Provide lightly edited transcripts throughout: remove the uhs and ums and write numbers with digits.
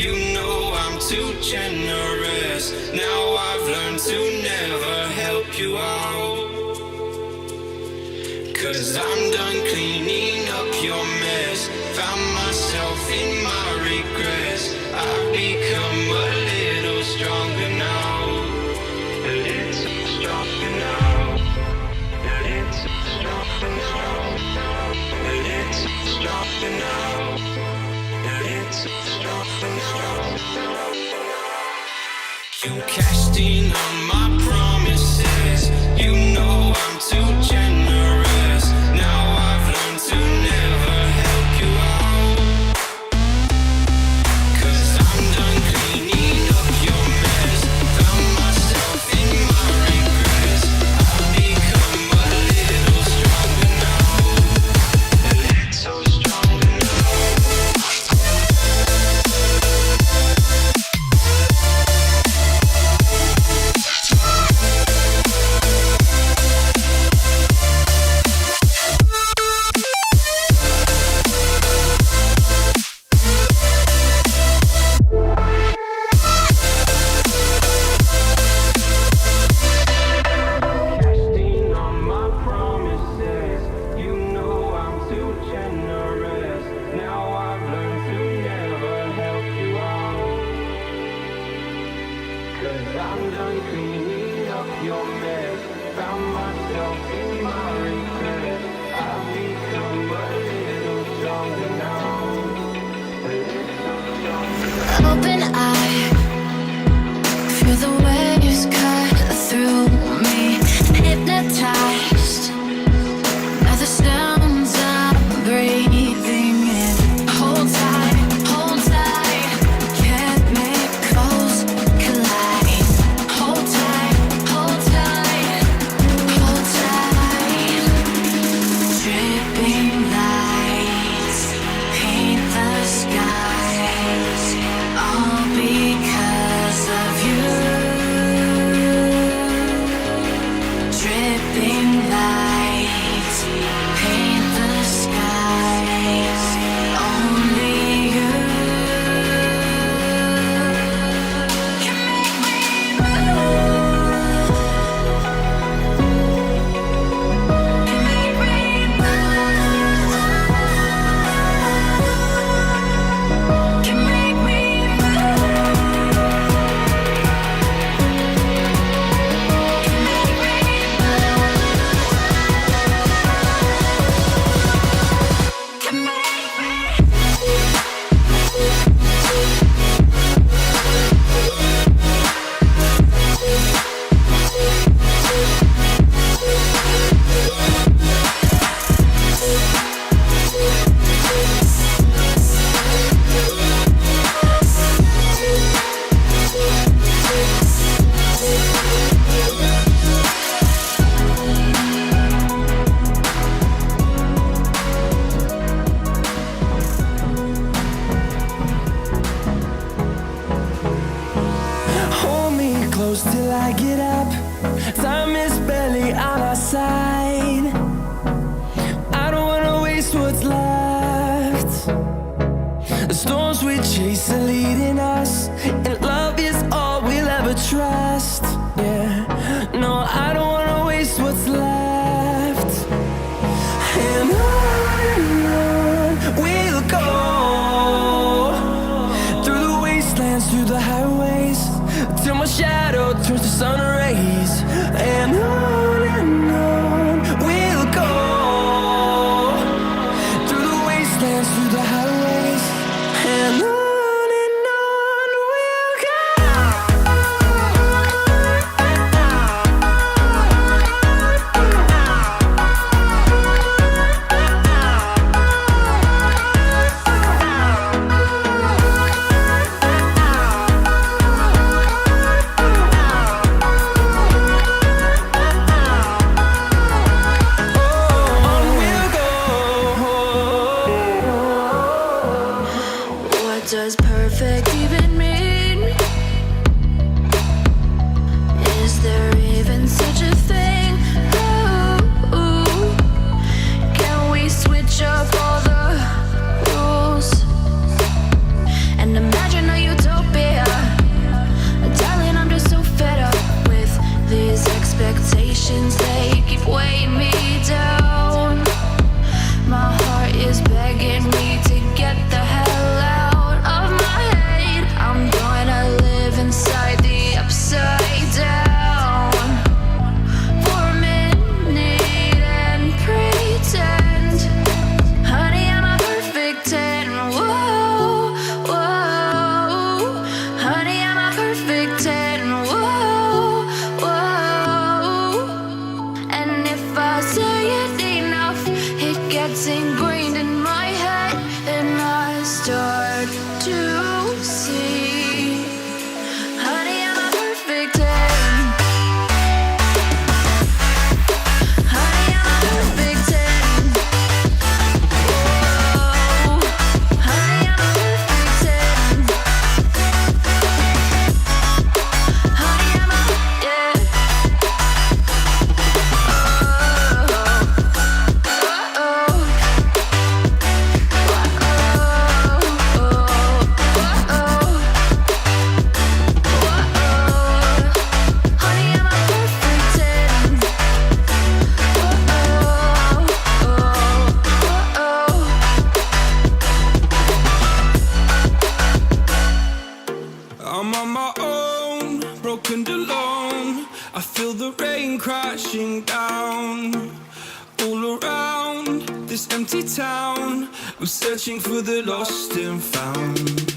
You know I'm too generous. Now I've learned to never help you out. 'Cause I'm done cleaning up your mess. Found myself in my regrets. I've become a little stronger now. A little stronger now. A little stronger now. A little stronger now. A little stronger now. You cashed in on my promises. You know I'm too generous. Now I've learned to never help you out. 'Cause I'm done cleaning up your mess. Found myself in my regrets. I've become a little stronger now. A little stronger now. Casting on my promises. You know I'm too generous. Now I've learned to never help you out. 'Cause I'm done cleaning up your mess. Found myself in my regrets. I've become a little stronger now. A little stronger now. Open eye, feel the waves cut through me. Hypnotized by the sounds I'm breathing in. Hold tight, chemicals collide. Hold tight, hold tight, hold tight. Dripping lights paint the skies, all because of you. Dripping lights paint the skies, only you can make me move. Can make me move. Can make me move. Can make me Hold me close till I get up. Time is barely on our side. I don't wanna waste what's left. The storms we chase are leading us, and love is all we'll ever trust. Yeah, no, I don't wanna waste what's left. And on we'll go, through the wastelands, through the highways, till my shadow turns to sun rays. And on we'll go, through the wastelands, through the highways, and on we'll go. What does perfect even mean? Is there even such a thing? Ooh, can we switch up all the rules and imagine how you start to see. Honey, I'm a perfect 10. Honey, I'm a perfect 10. Whoa. Honey, I'm a perfect 10. Honey, I'm a, yeah. I'm on my own, broken and alone. I feel the rain crashing down all around this empty town. I'm searching for the lost and found,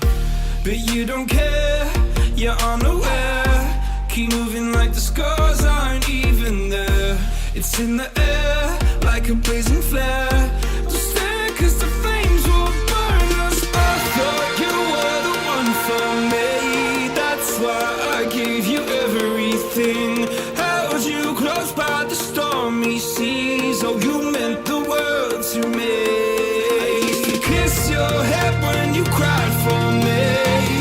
but you don't care, you're unaware. Keep moving like the scars aren't even there. It's in the air like a blazing flare. Don't stare 'cause the flames will burn us. I thought you were the one for me. That's why I gave you everything. Held you close by the stormy seas. Oh, you meant the world to me. I used to kiss your head when you cried for me.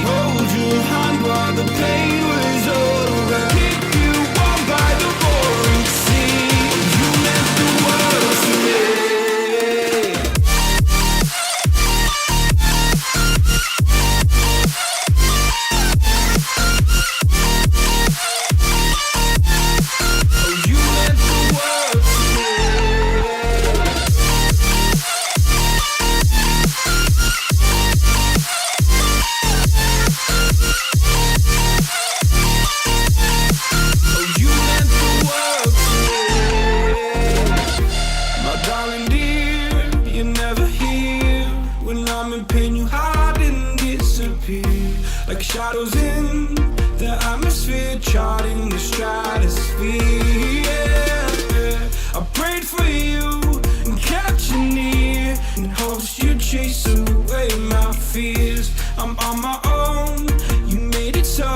Hold your hand while the pain was over. Keep you warm by the roaring sea. You meant the world to me. Like shadows in the atmosphere, charting the stratosphere. Yeah. I prayed for you and kept you near in hopes you'd chase away my fears. I'm on my own, you made it so,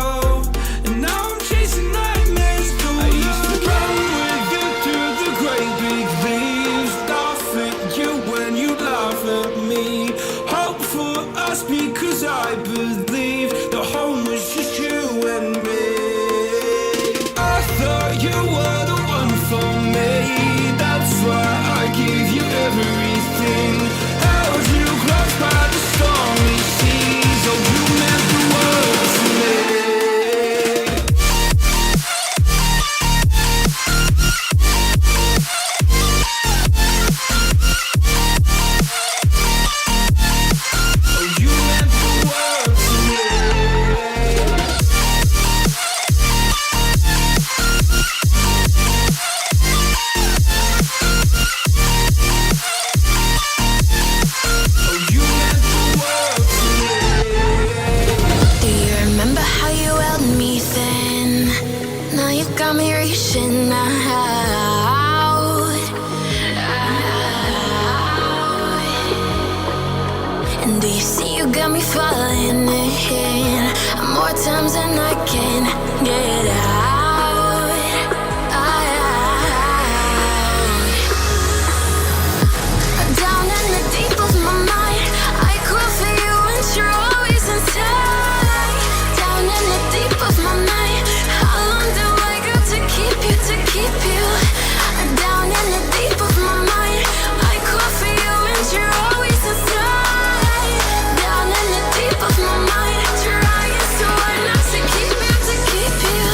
and now I'm chasing nightmares through. I used to run with you through the great big leaves, laugh at you when you laugh at me. Hope for us because I believe the home was just you and me. I thought you were the one for me. That's why I gave you everything. Held you close by the stormy seas. Oh, you meant the world to me. Got me reaching out, and do you see you got me falling in more times than I can get out. Down in the deep of my mind, I crawl for you and you're always inside. Down in the deep of my mind, how long do I got to keep you down in the deep of my mind? I call for you and you're always inside. Down in the deep of my mind, trying so hard not to keep you.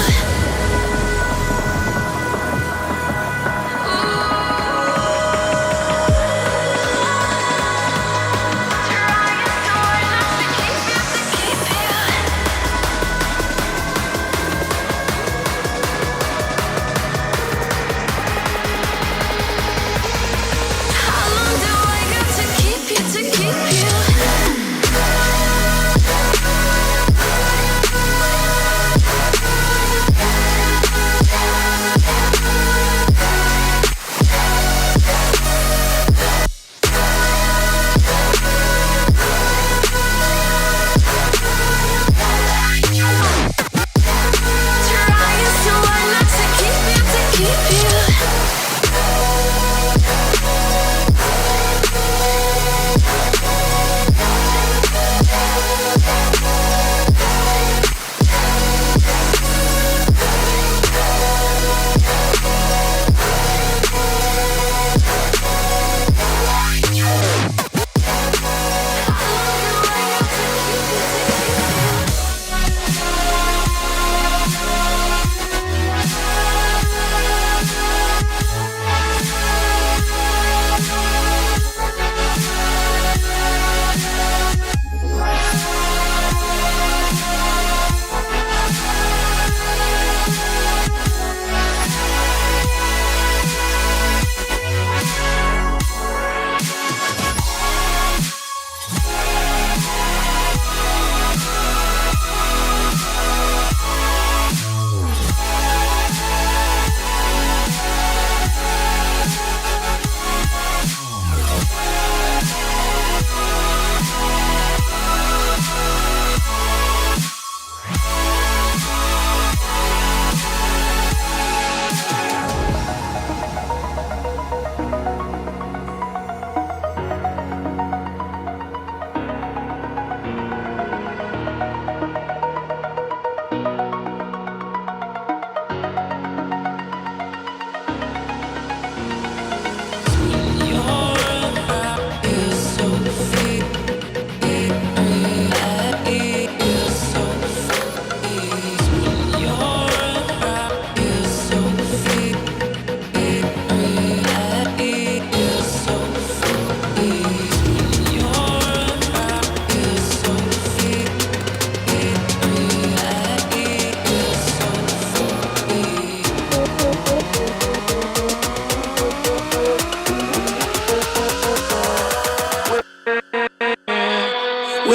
Can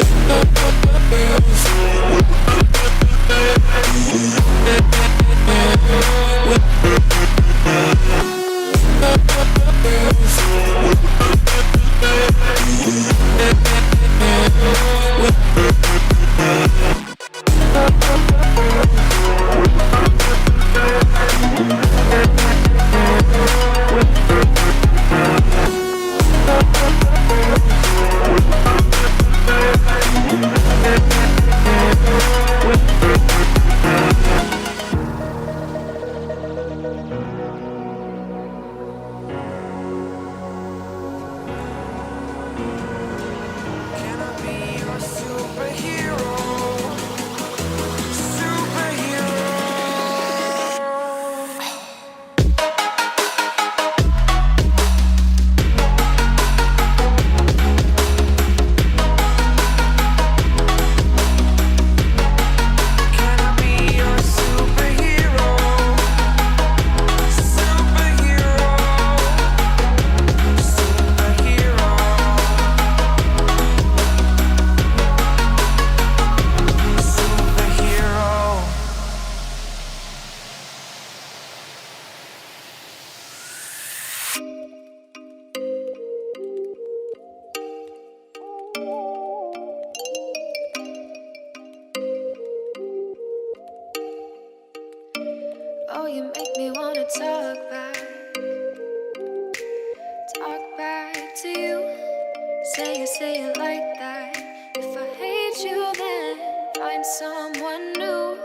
I be your superhero? Superhero. Can I be your superhero? Superhero. Superhero. Superhero. Oh, you make me wanna talk back to you. Say it like that. If I hate you, then find someone new.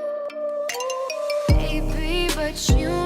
Baby, but you